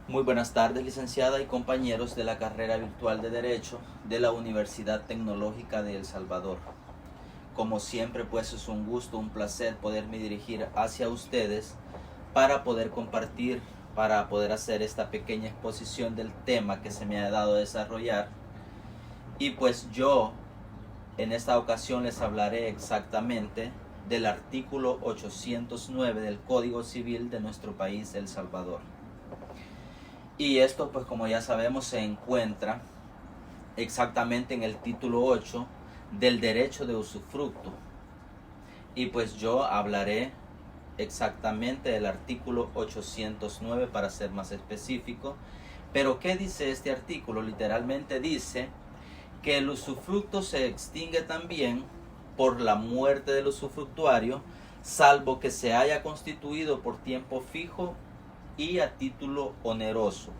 Muy buenas tardes, licenciada y compañeros de la carrera virtual de Derecho de la Universidad Tecnológica de El Salvador. Como siempre, pues es un gusto, un placer poderme dirigir hacia ustedes para poder compartir, para poder hacer esta pequeña exposición del tema que se me ha dado a desarrollar. Y pues yo en esta ocasión les hablaré exactamente del artículo 809 del Código Civil de nuestro país, El Salvador. Y esto, pues como ya sabemos, se encuentra exactamente en el título 8 del derecho de usufructo. Y pues yo hablaré exactamente del artículo 809 para ser más específico. Pero ¿qué dice este artículo? Literalmente dice que el usufructo se extingue también por la muerte del usufructuario, salvo que se haya constituido por tiempo fijo y a título oneroso.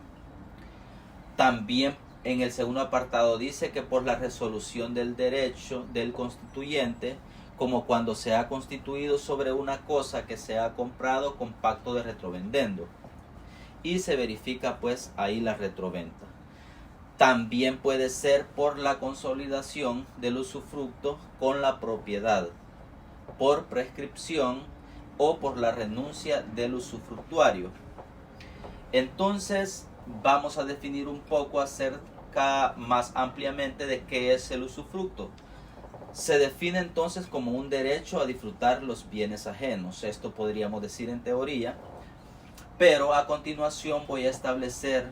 También en el segundo apartado dice que por la resolución del derecho del constituyente, como cuando se ha constituido sobre una cosa que se ha comprado con pacto de retrovendendo, y se verifica pues ahí la retroventa. También puede ser por la consolidación del usufructo con la propiedad, por prescripción o por la renuncia del usufructuario. Entonces vamos a definir un poco acerca más ampliamente de qué es el usufructo. Se define entonces como un derecho a disfrutar los bienes ajenos. Esto podríamos decir en teoría, pero a continuación voy a establecer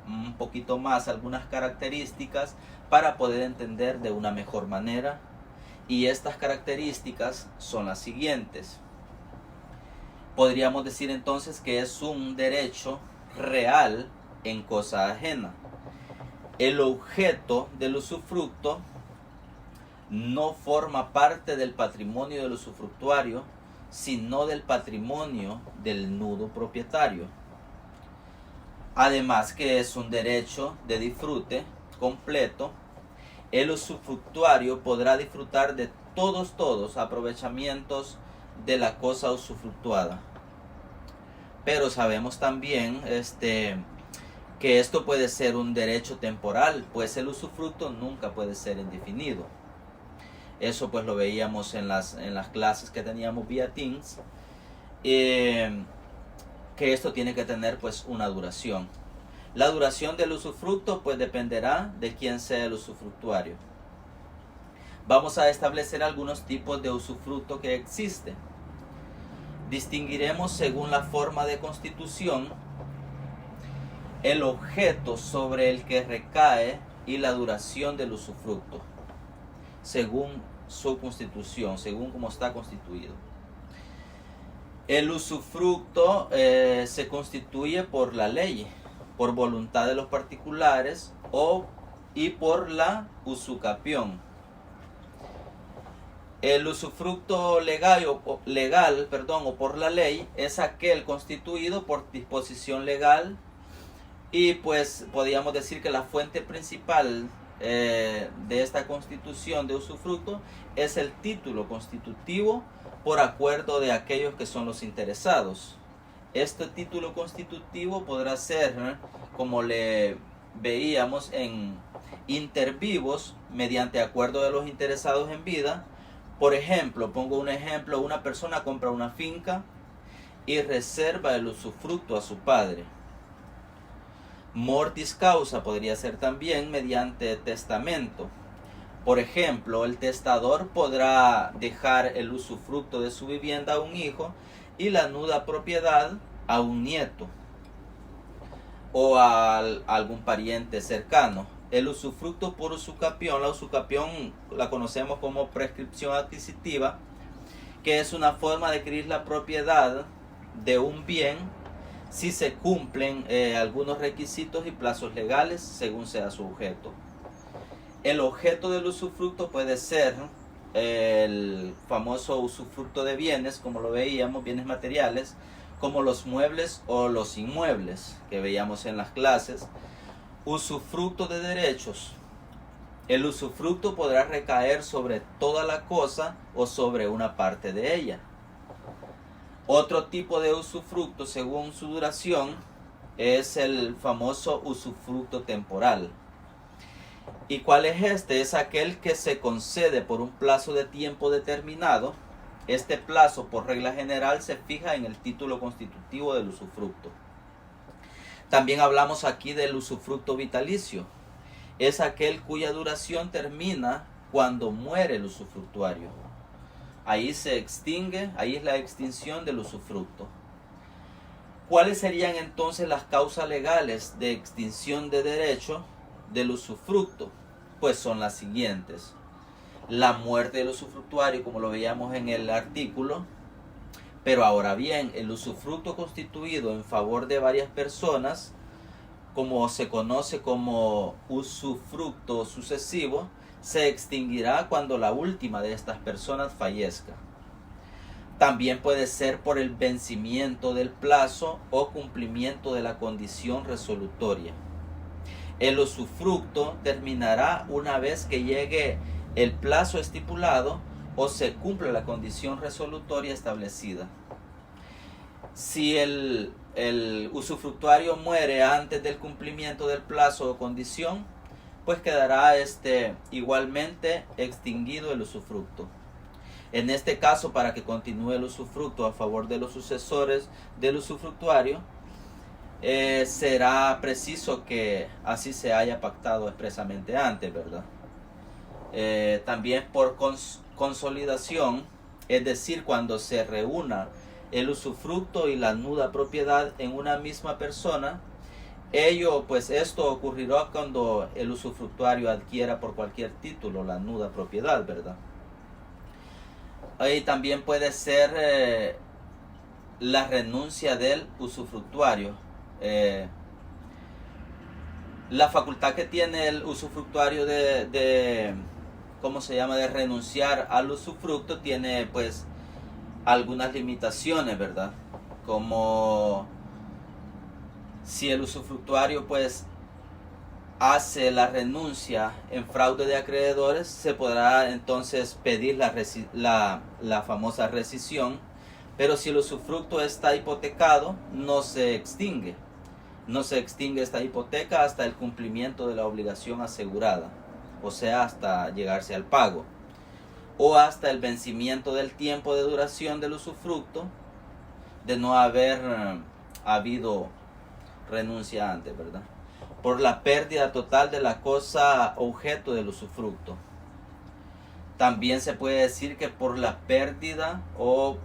un poquito más algunas características para poder entender de una mejor manera. Y estas características son las siguientes. Podríamos decir entonces que es un derecho real en cosa ajena. El objeto del usufructo no forma parte del patrimonio del usufructuario, sino del patrimonio del nudo propietario. Además que es un derecho de disfrute completo, el usufructuario podrá disfrutar de todos aprovechamientos de la cosa usufructuada. Pero sabemos también que esto puede ser un derecho temporal, pues el usufructo nunca puede ser indefinido. Eso pues lo veíamos en las clases que teníamos vía Teams, que esto tiene que tener pues una duración. La duración del usufructo pues dependerá de quién sea el usufructuario. Vamos a establecer algunos tipos de usufructo que existen. Distinguiremos según la forma de constitución, el objeto sobre el que recae y la duración del usufructo, según su constitución, según cómo está constituido. El usufructo se constituye por la ley, por voluntad de los particulares y por la usucapión. El usufructo legal o por la ley es aquel constituido por disposición legal, y pues podríamos decir que la fuente principal de esta constitución de usufructo es el título constitutivo por acuerdo de aquellos que son los interesados. Este título constitutivo podrá ser, como le veíamos en inter vivos, mediante acuerdo de los interesados en vida. Por ejemplo, pongo un ejemplo, una persona compra una finca y reserva el usufructo a su padre. Mortis causa podría ser también mediante testamento. Por ejemplo, el testador podrá dejar el usufructo de su vivienda a un hijo y la nuda propiedad a un nieto o a algún pariente cercano. El usufructo por usucapión, la usucapión la conocemos como prescripción adquisitiva, que es una forma de adquirir la propiedad de un bien si se cumplen algunos requisitos y plazos legales según sea su objeto. El objeto del usufructo puede ser el famoso usufructo de bienes, como lo veíamos, bienes materiales, como los muebles o los inmuebles que veíamos en las clases. Usufructo de derechos. El usufructo podrá recaer sobre toda la cosa o sobre una parte de ella. Otro tipo de usufructo, según su duración, es el famoso usufructo temporal. ¿Y cuál es este? Es aquel que se concede por un plazo de tiempo determinado. Este plazo, por regla general, se fija en el título constitutivo del usufructo. También hablamos aquí del usufructo vitalicio. Es aquel cuya duración termina cuando muere el usufructuario. Ahí se extingue, ahí es la extinción del usufructo. ¿Cuáles serían entonces las causas legales de extinción de derecho del usufructo? Pues son las siguientes: la muerte del usufructuario, como lo veíamos en el artículo. Pero ahora bien, el usufructo constituido en favor de varias personas, como se conoce como usufructo sucesivo, se extinguirá cuando la última de estas personas fallezca. También puede ser por el vencimiento del plazo o cumplimiento de la condición resolutoria. El usufructo terminará una vez que llegue el plazo estipulado o se cumple la condición resolutoria establecida. Si el usufructuario muere antes del cumplimiento del plazo o condición, pues quedará igualmente extinguido el usufructo. En este caso, para que continúe el usufructo a favor de los sucesores del usufructuario, será preciso que así se haya pactado expresamente antes, ¿verdad? También por consolidación, es decir, cuando se reúna el usufructo y la nuda propiedad en una misma persona. Esto ocurrirá cuando el usufructuario adquiera por cualquier título la nuda propiedad, ¿verdad? Y también puede ser la renuncia del usufructuario. La facultad que tiene el usufructuario de renunciar al usufructo tiene pues algunas limitaciones, ¿verdad? Como si el usufructuario pues hace la renuncia en fraude de acreedores, se podrá entonces pedir la famosa rescisión. Pero si el usufructo está hipotecado, no se extingue. No se extingue esta hipoteca hasta el cumplimiento de la obligación asegurada, o sea, hasta llegarse al pago, o hasta el vencimiento del tiempo de duración del usufructo, de no haber habido renuncia antes, ¿verdad? Por la pérdida total de la cosa objeto del usufructo. También se puede decir que por la pérdida o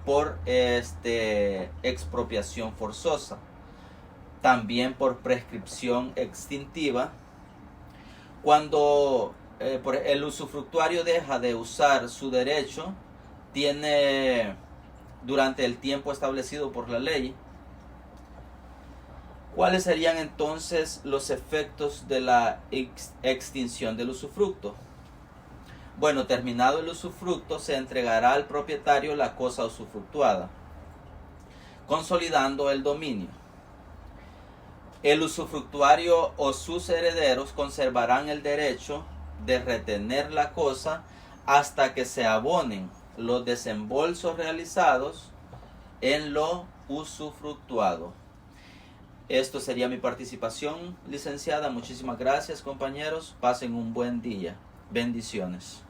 por expropiación forzosa. También por prescripción extintiva. Cuando el usufructuario deja de usar su derecho, tiene durante el tiempo establecido por la ley. ¿Cuáles serían entonces los efectos de la extinción del usufructo? Bueno, terminado el usufructo, se entregará al propietario la cosa usufructuada, consolidando el dominio. El usufructuario o sus herederos conservarán el derecho de retener la cosa hasta que se abonen los desembolsos realizados en lo usufructuado. Esto sería mi participación, licenciada. Muchísimas gracias, compañeros. Pasen un buen día. Bendiciones.